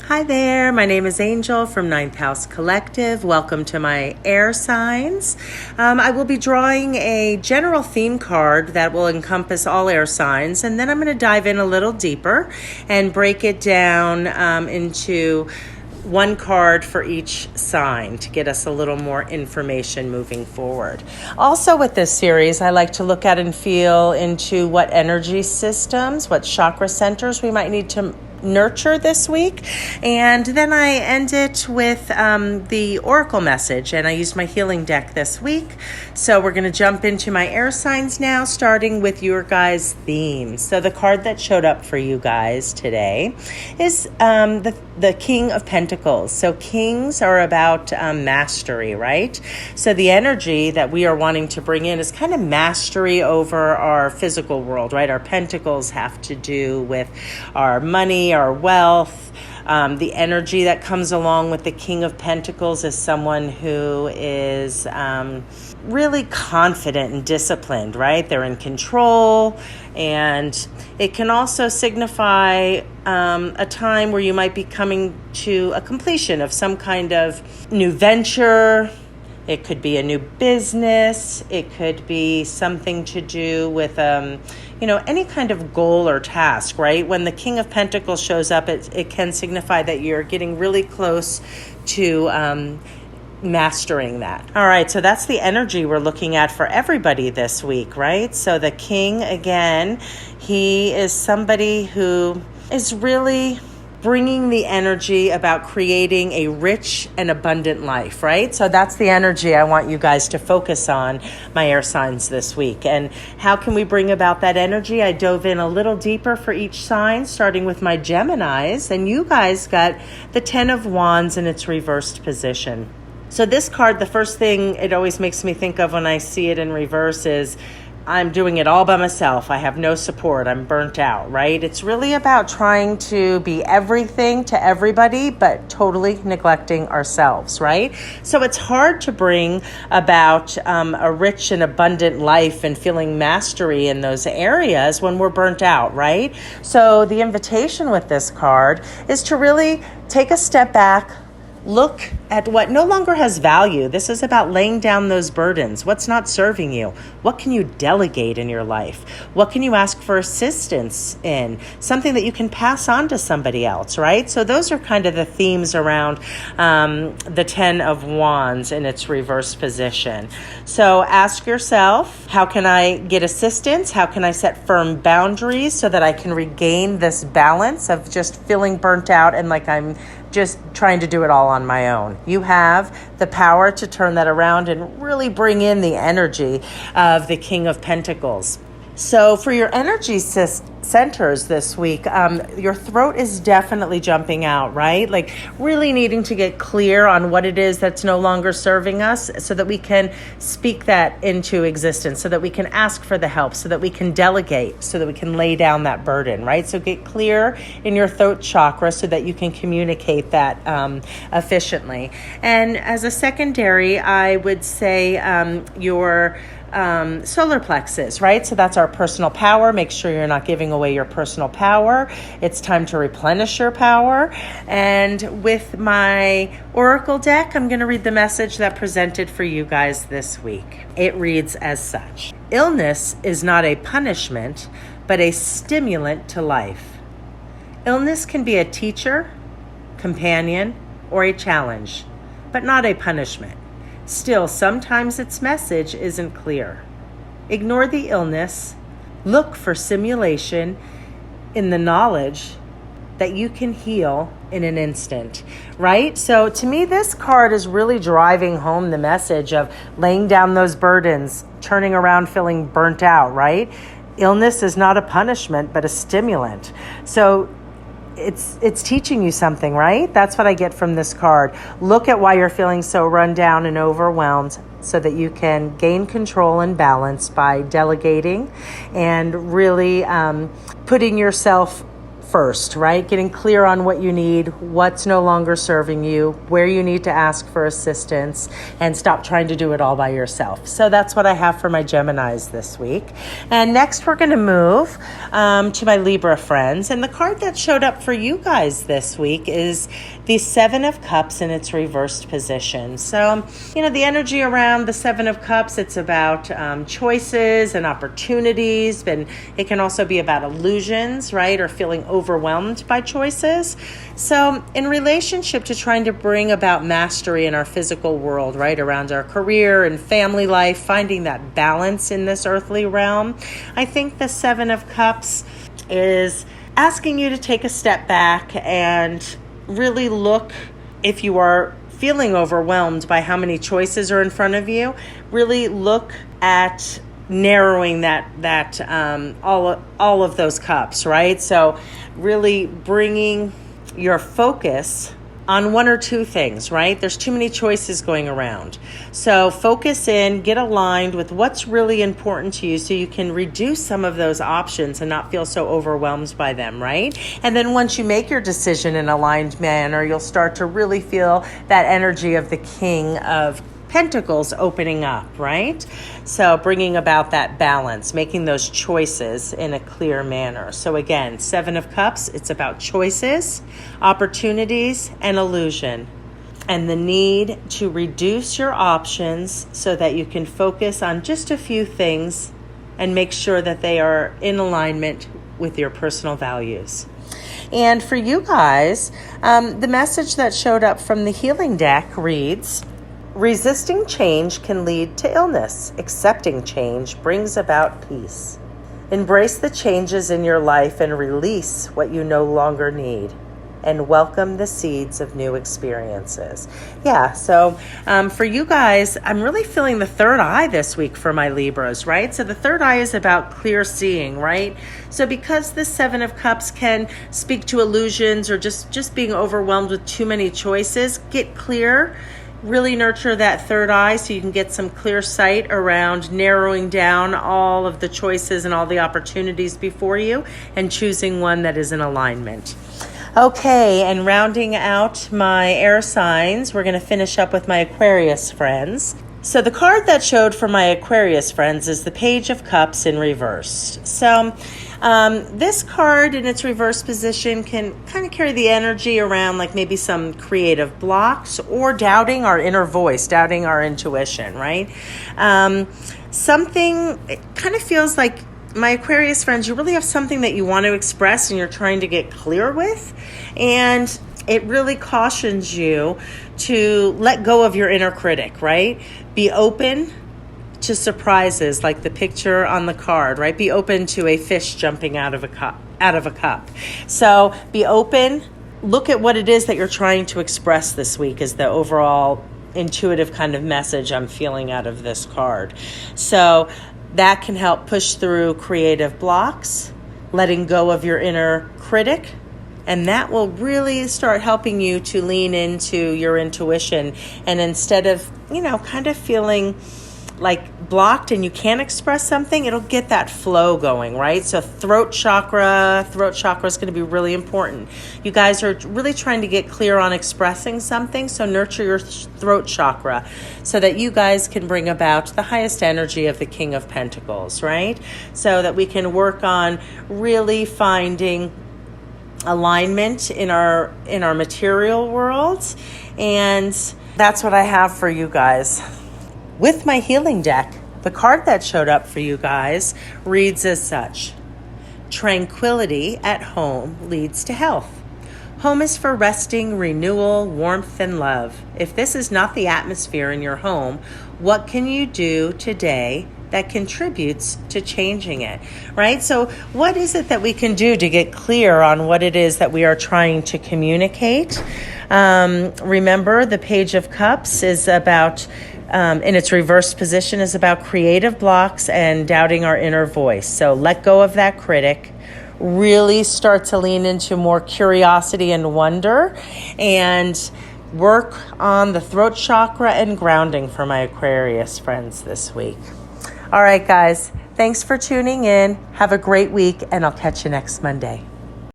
Hi there, my name is Angel from Ninth House Collective. Welcome to my air signs. I will be drawing a general theme card that will encompass all air signs, and then I'm going to dive in a little deeper and break it down into one card for each sign to get us a little more information moving forward. Also with this series, I like to look at and feel into what energy systems, what chakra centers we might need to nurture this week. And then I end it with the oracle message, and I used my healing deck this week. So we're going to jump into my air signs now, starting with your guys' themes. So the card that showed up for you guys today is the King of Pentacles. So kings are about mastery, right? So the energy that we are wanting to bring in is kind of mastery over our physical world, right? Our pentacles have to do with our money, our wealth. The energy that comes along with the King of Pentacles is someone who is really confident and disciplined, right? They're in control, and it can also signify a time where you might be coming to a completion of some kind of new venture. It could be a new business. It could be something to do with, any kind of goal or task, right? When the King of Pentacles shows up, it can signify that you're getting really close to mastering that. All right, so that's the energy we're looking at for everybody this week, right? So the King, again, he is somebody who is really bringing the energy about creating a rich and abundant life, right? So that's the energy I want you guys to focus on, my air signs this week. And how can we bring about that energy? I dove in a little deeper for each sign, starting with my Geminis, and you guys got the 10 of Wands in its reversed position. So this card, the first thing it always makes me think of when I see it in reverse is I'm doing it all by myself. I have no support. I'm burnt out, right? It's really about trying to be everything to everybody, but totally neglecting ourselves, right? So it's hard to bring about a rich and abundant life and feeling mastery in those areas when we're burnt out, right? So the invitation with this card is to really take a step back, look at what no longer has value. This is about laying down those burdens. What's not serving you? What can you delegate in your life? What can you ask for assistance in? Something that you can pass on to somebody else, right? So those are kind of the themes around the 10 of Wands in its reverse position. So ask yourself, how can I get assistance? How can I set firm boundaries so that I can regain this balance of just feeling burnt out and like I'm just trying to do it all on my own? You have the power to turn that around and really bring in the energy of the King of Pentacles. So for your energy centers this week, your throat is definitely jumping out, right? Like really needing to get clear on what it is that's no longer serving us so that we can speak that into existence, so that we can ask for the help, so that we can delegate, so that we can lay down that burden, right? So get clear in your throat chakra so that you can communicate that efficiently. And as a secondary, I would say your solar plexus, right? So that's our personal power. Make sure you're not giving away your personal power. It's time to replenish your power. And with my oracle deck, I'm going to read the message that presented for you guys this week. It reads as such: illness is not a punishment, but a stimulant to life. Illness can be a teacher, companion, or a challenge, but not a punishment. Still, sometimes its message isn't clear. Ignore the illness. Look for simulation in the knowledge that you can heal in an instant, right? So to me, this card is really driving home the message of laying down those burdens, turning around feeling burnt out, right? Illness is not a punishment, but a stimulant. So it's teaching you something, right? That's what I get from this card. Look at why you're feeling so run down and overwhelmed so that you can gain control and balance by delegating and really putting yourself first, right? Getting clear on what you need, what's no longer serving you, where you need to ask for assistance, and stop trying to do it all by yourself. So that's what I have for my Geminis this week. And next we're going to move to my Libra friends. And the card that showed up for you guys this week is the Seven of Cups in its reversed position. So, the energy around the Seven of Cups, it's about choices and opportunities, and it can also be about illusions, right? Or feeling overwhelmed by choices. So in relationship to trying to bring about mastery in our physical world, right, around our career and family life, finding that balance in this earthly realm, I think the Seven of Cups is asking you to take a step back and really look, if you are feeling overwhelmed by how many choices are in front of you, really look at narrowing that all of those cups, right? So really bringing your focus on one or two things, right? There's too many choices going around. So focus in, get aligned with what's really important to you so you can reduce some of those options and not feel so overwhelmed by them, right? And then once you make your decision in an aligned manner, you'll start to really feel that energy of the King of Pentacles opening up, right? So bringing about that balance, making those choices in a clear manner. So again, Seven of Cups, it's about choices, opportunities, and illusion, and the need to reduce your options so that you can focus on just a few things and make sure that they are in alignment with your personal values. And for you guys, the message that showed up from the healing deck reads, resisting change can lead to illness. Accepting change brings about peace. Embrace the changes in your life and release what you no longer need. And welcome the seeds of new experiences. Yeah, so for you guys, I'm really feeling the third eye this week for my Libras, right? So the third eye is about clear seeing, right? So because the Seven of Cups can speak to illusions or just being overwhelmed with too many choices, get clear. Really nurture that third eye so you can get some clear sight around narrowing down all of the choices and all the opportunities before you and choosing one that is in alignment. Okay, and rounding out my air signs, we're going to finish up with my Aquarius friends. So the card that showed for my Aquarius friends is the Page of Cups in reverse. So this card in its reverse position can kind of carry the energy around like maybe some creative blocks or doubting our inner voice, doubting our intuition, right? It kind of feels like my Aquarius friends, you really have something that you want to express and you're trying to get clear with. And it really cautions you to let go of your inner critic, right? Be open to surprises like the picture on the card, right? Be open to a fish jumping out of a cup. So be open. Look at what it is that you're trying to express this week is the overall intuitive kind of message I'm feeling out of this card. So that can help push through creative blocks, letting go of your inner critic, and that will really start helping you to lean into your intuition. And instead of, kind of feeling like blocked and you can't express something, it'll get that flow going, right? So throat chakra is going to be really important. You guys are really trying to get clear on expressing something, so nurture your throat chakra so that you guys can bring about the highest energy of the King of Pentacles, right? So that we can work on really finding alignment in our material world. And that's what I have for you guys. With my healing deck, the card that showed up for you guys reads as such: tranquility at home leads to health. Home is for resting, renewal, warmth, and love. If this is not the atmosphere in your home, what can you do today that contributes to changing it, right? So what is it that we can do to get clear on what it is that we are trying to communicate? Remember, the Page of Cups is about in its reverse position is about creative blocks and doubting our inner voice. So let go of that critic, really start to lean into more curiosity and wonder, and work on the throat chakra and grounding for my Aquarius friends this week. All right, guys, thanks for tuning in. Have a great week, and I'll catch you next Monday.